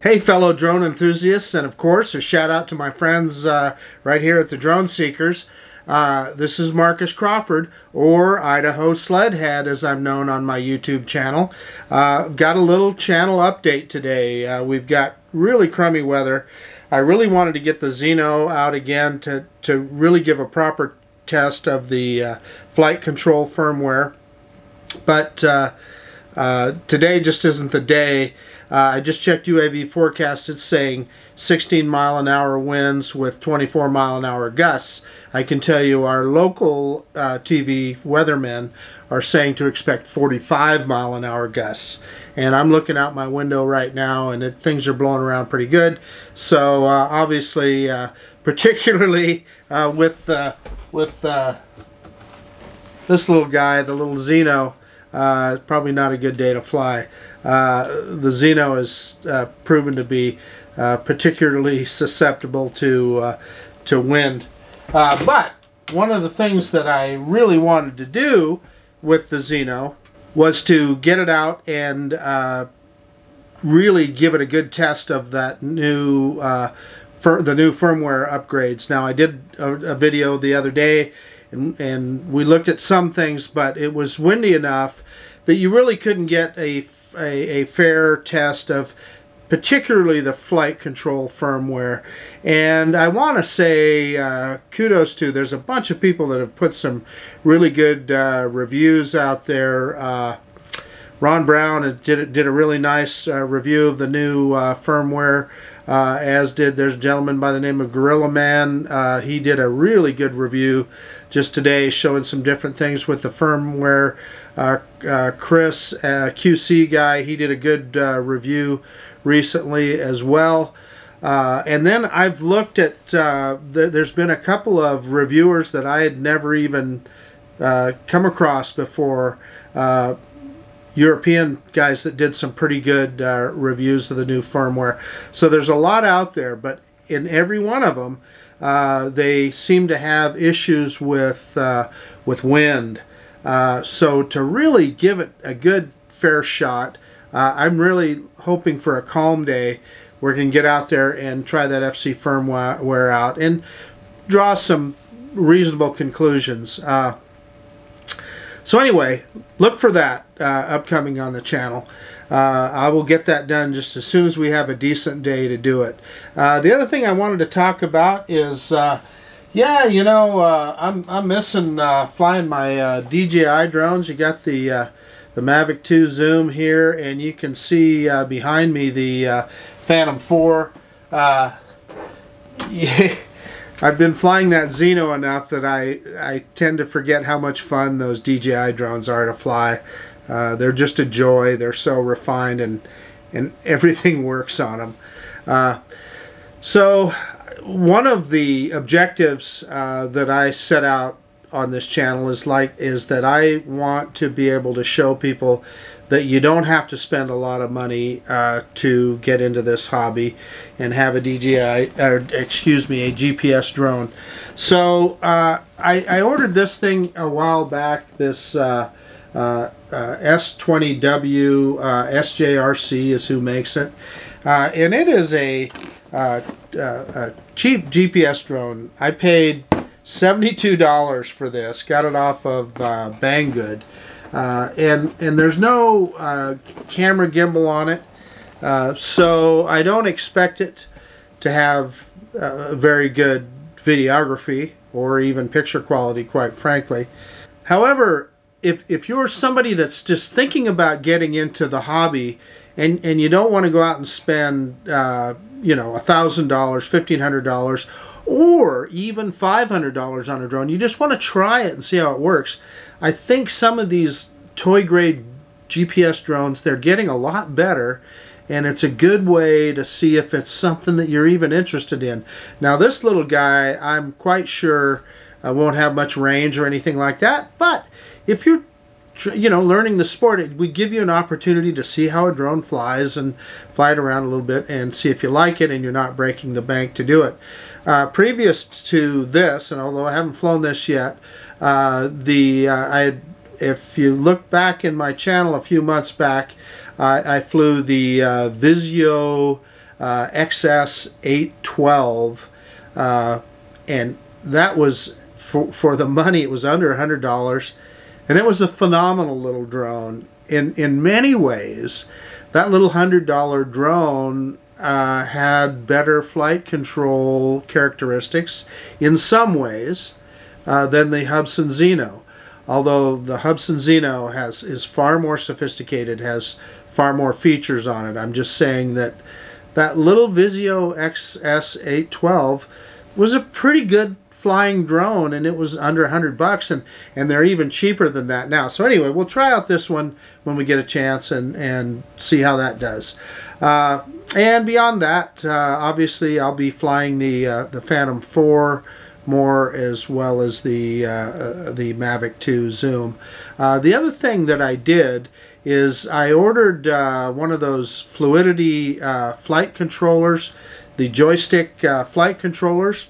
Hey fellow drone enthusiasts, and of course a shout out to my friends right here at the Drone Seekers. This is Marcus Crawford, or Idaho Sledhead as I'm known on my YouTube channel. Got a little channel update today. We've got really crummy weather. I really wanted to get the Xeno out again to really give a proper test of the flight control firmware, but today just isn't the day. I just checked UAV forecast. It's saying 16-mile-an-hour winds with 24-mile-an-hour gusts. I can tell you our local TV weathermen are saying to expect 45-mile-an-hour gusts. And I'm looking out my window right now, and things are blowing around pretty good. So obviously, particularly with this little guy, the little Xeno, probably not a good day to fly. The Xeno is proven to be particularly susceptible to wind. But one of the things that I really wanted to do with the Xeno was to get it out and really give it a good test of that new the new firmware upgrades. Now, I did a video the other day, and we looked at some things, but it was windy enough that you really couldn't get a fair test of particularly the flight control firmware. And I want to say kudos to, there's a bunch of people that have put some really good reviews out there. Ron Brown did a really nice review of the new firmware, as there's a gentleman by the name of Gorilla Man. He did a really good review just today, showing some different things with the firmware. Chris, QC guy, he did a good review recently as well. And then I've looked at, there's been a couple of reviewers that I had never even come across before. European guys that did some pretty good reviews of the new firmware. So there's a lot out there, but in every one of them, they seem to have issues with wind. So to really give it a good fair shot, I'm really hoping for a calm day where we can get out there and try that FC firmware out and draw some reasonable conclusions. So anyway, look for that upcoming on the channel. I will get that done just as soon as we have a decent day to do it. The other thing I wanted to talk about is, yeah, you know, I'm missing flying my DJI drones. You got the Mavic 2 Zoom here, and you can see behind me the Phantom 4. Yeah. I've been flying that Xeno enough that I tend to forget how much fun those DJI drones are to fly. They're just a joy. They're so refined, and everything works on them. So one of the objectives that I set out on this channel is that I want to be able to show people that you don't have to spend a lot of money to get into this hobby and have a a GPS drone. So I ordered this thing a while back, this S20W SJRC is who makes it, and it is a cheap GPS drone. I paid $72 for this, got it off of Banggood. And there's no camera gimbal on it, so I don't expect it to have very good videography or even picture quality, quite frankly. However, if you're somebody that's just thinking about getting into the hobby and you don't want to go out and spend you know, $1,000, $1,500, or even $500 on a drone, you just want to try it and see how it works, I think some of these toy grade GPS drones, they're getting a lot better, and it's a good way to see if it's something that you're even interested in. Now this little guy, I'm quite sure won't have much range or anything like that, but if you're learning the sport, it would give you an opportunity to see how a drone flies and fly it around a little bit and see if you like it and you're not breaking the bank to do it. Previous to this, and although I haven't flown this yet, if you look back in my channel a few months back, I flew the Vizio XS812, and that was for the money. It was under $100, and it was a phenomenal little drone. In many ways, that little $100 drone had better flight control characteristics in some ways than the Hubsan Zeno. Although the Hubsan Zeno is far more sophisticated, has far more features on it. I'm just saying that that little Vizio XS812 was a pretty good flying drone, and it was under $100, and they're even cheaper than that now. So anyway, we'll try out this one when we get a chance and see how that does. And beyond that, obviously I'll be flying the Phantom 4 more, as well as the Mavic 2 Zoom. The other thing that I did is I ordered one of those Fluidity flight controllers, the Joystick flight controllers.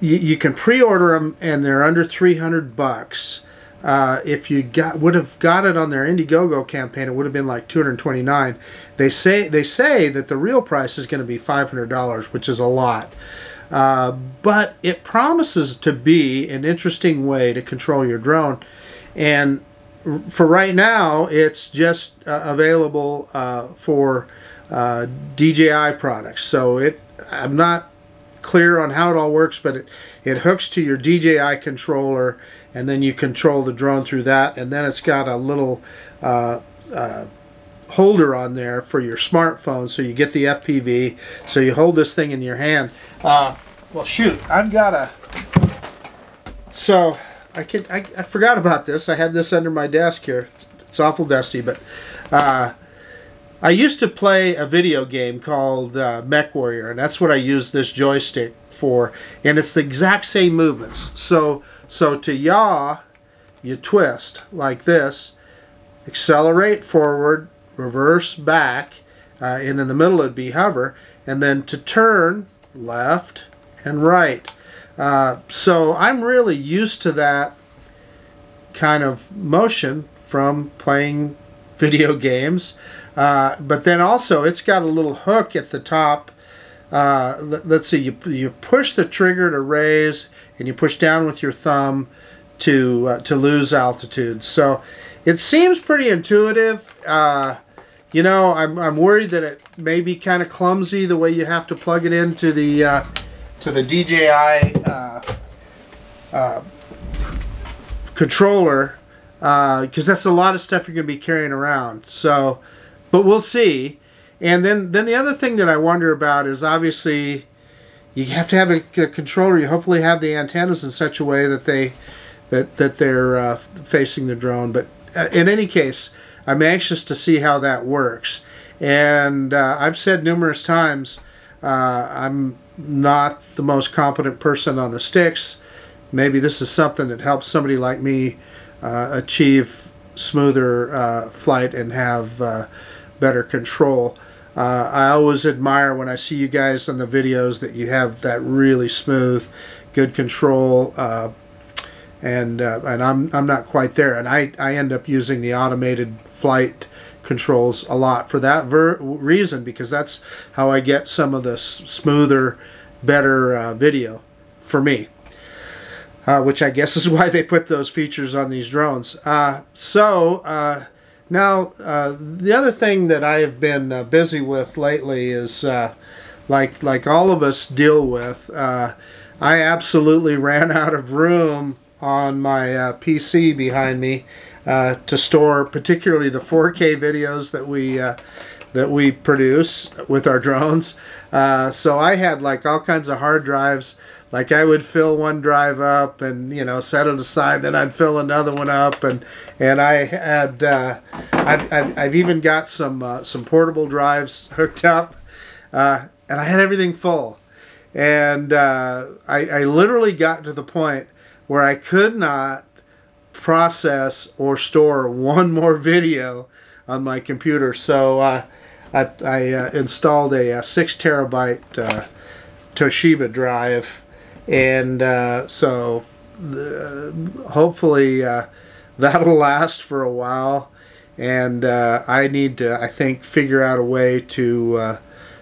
You can pre-order them, and they're under $300. If you would have got it on their Indiegogo campaign, it would have been like $229. They say that the real price is going to be $500, which is a lot. But it promises to be an interesting way to control your drone. And for right now, it's just available for DJI products. So I'm not clear on how it all works, but it hooks to your DJI controller, and then you control the drone through that, and then it's got a little holder on there for your smartphone, so you get the FPV, so you hold this thing in your hand. Well, shoot, I've got a... So, I forgot about this. I had this under my desk here. It's awful dusty, but... I used to play a video game called Mech Warrior, and that's what I use this joystick for, and it's the exact same movements. So to yaw, you twist like this, accelerate forward, reverse back, and in the middle it'd be hover, and then to turn, left and right. So I'm really used to that kind of motion from playing video games. But then also it's got a little hook at the top. Let's see, you push the trigger to raise, and you push down with your thumb to lose altitude. So it seems pretty intuitive. You know, I'm worried that it may be kind of clumsy the way you have to plug it into the DJI controller, because that's a lot of stuff you're going to be carrying around. So, but we'll see. And then the other thing that I wonder about is, obviously you have to have a controller. You hopefully have the antennas in such a way that they're facing the drone. But in any case, I'm anxious to see how that works. And I've said numerous times, I'm not the most competent person on the sticks. Maybe this is something that helps somebody like me achieve smoother flight and have better control. I always admire when I see you guys on the videos that you have that really smooth, good control, and I'm not quite there, and I end up using the automated flight controls a lot for that reason, because that's how I get some of the smoother, better video for me, which I guess is why they put those features on these drones. Now, the other thing that I have been busy with lately is, like all of us deal with, I absolutely ran out of room on my PC behind me to store particularly the 4K videos that we produce with our drones. So I had like all kinds of hard drives. Like I would fill one drive up and, you know, set it aside, then I'd fill another one up, and I had I've even got some portable drives hooked up, and I had everything full, and I literally got to the point where I could not process or store one more video on my computer. So I installed a 6 terabyte Toshiba drive. And so hopefully that'll last for a while. and I need to, I think, figure out a way to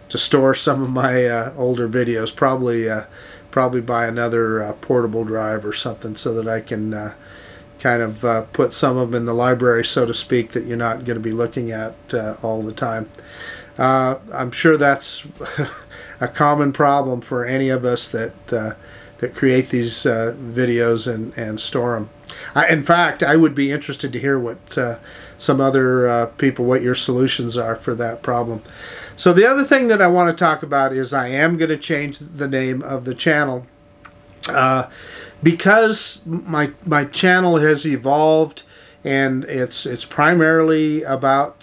store some of my older videos. Probably buy another portable drive or something, so that I can kind of put some of them in the library, so to speak, that you're not going to be looking at all the time. I'm sure that's a common problem for any of us that create these videos and store them. In fact, I would be interested to hear what some other people, what your solutions are for that problem. So the other thing that I want to talk about is I am going to change the name of the channel because my channel has evolved, and it's primarily about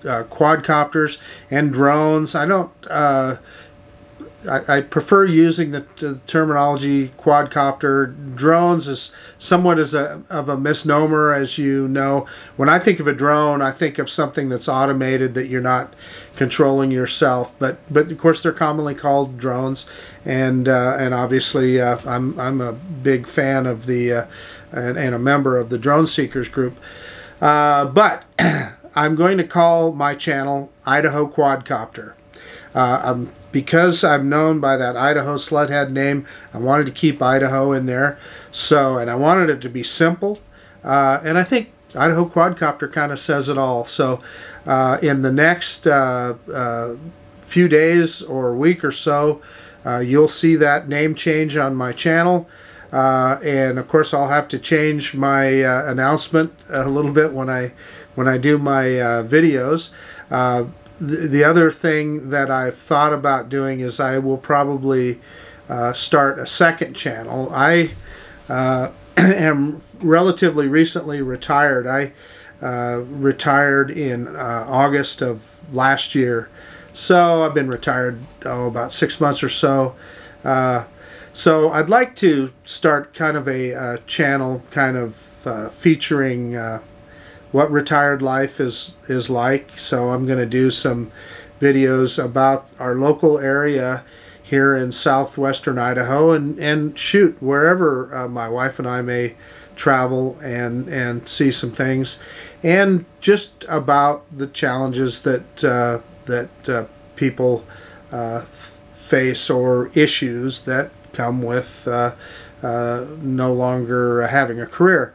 quadcopters and drones. I prefer using the terminology quadcopter. Drones is somewhat of a misnomer, as you know. When I think of a drone, I think of something that's automated, that you're not controlling yourself. But of course, they're commonly called drones, and obviously I'm a big fan of the and a member of the Drone Seekers group. But I'm going to call my channel Idaho Quadcopter. Because I'm known by that Idaho Sludhead name, I wanted to keep Idaho in there. And I wanted it to be simple. And I think Idaho Quadcopter kind of says it all. So in the next few days or week or so, you'll see that name change on my channel. And of course, I'll have to change my announcement a little bit when I do my videos. The other thing that I've thought about doing is I will probably start a second channel. I am relatively recently retired. I retired in August of last year. So I've been retired about 6 months or so. So I'd like to start kind of a channel kind of featuring what retired life is like. So I'm going to do some videos about our local area here in southwestern Idaho, and shoot wherever my wife and I may travel and see some things, and just about the challenges that people face, or issues that come with no longer having a career.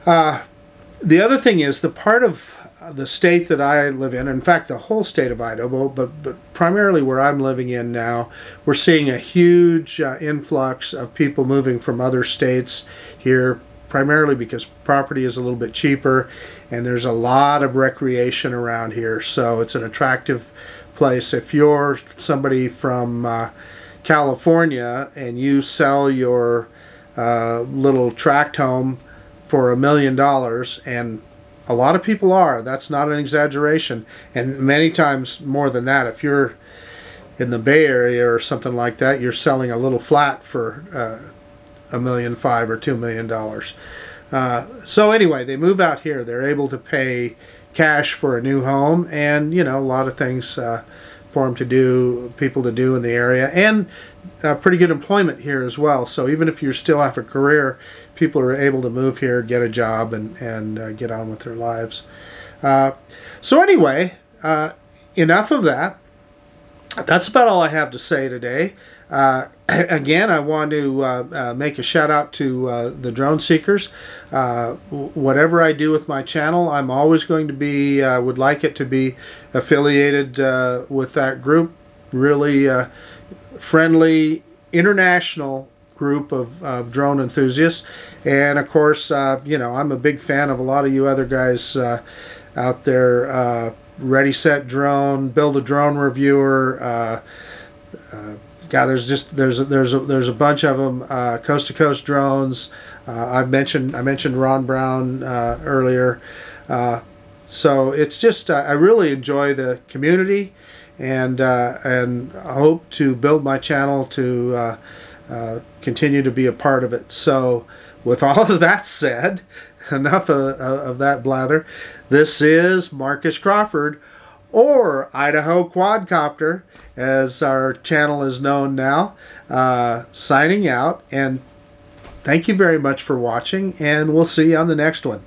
The other thing is, the part of the state that I live in fact the whole state of Idaho, but primarily where I'm living in now, we're seeing a huge influx of people moving from other states here, primarily because property is a little bit cheaper and there's a lot of recreation around here. So it's an attractive place. If you're somebody from California and you sell your little tract home for $1 million, and a lot of people are, that's not an exaggeration, and many times more than that. If you're in the Bay Area or something like that, you're selling a little flat for $1.5 million or $2 million. So anyway, they move out here. They're able to pay cash for a new home, and a lot of things for them to do, people to do in the area, and pretty good employment here as well. So even if you still have a career, people are able to move here, get a job, and get on with their lives. So anyway, enough of that. That's about all I have to say today. Again, I want to make a shout out to the Drone Seekers. Whatever I do with my channel, I'm always going to be, would like it to be affiliated with that group. Really friendly, international group of drone enthusiasts. And of course, I'm a big fan of a lot of you other guys out there. Ready Set Drone, Build a Drone Reviewer. God, there's a bunch of them. Coast to Coast Drones. I mentioned Ron Brown earlier. So it's just I really enjoy the community, and I hope to build my channel to continue to be a part of it. So with all of that said, enough of that blather. This is Marcus Crawford, or Idaho Quadcopter, as our channel is known now, signing out. And thank you very much for watching, and we'll see you on the next one.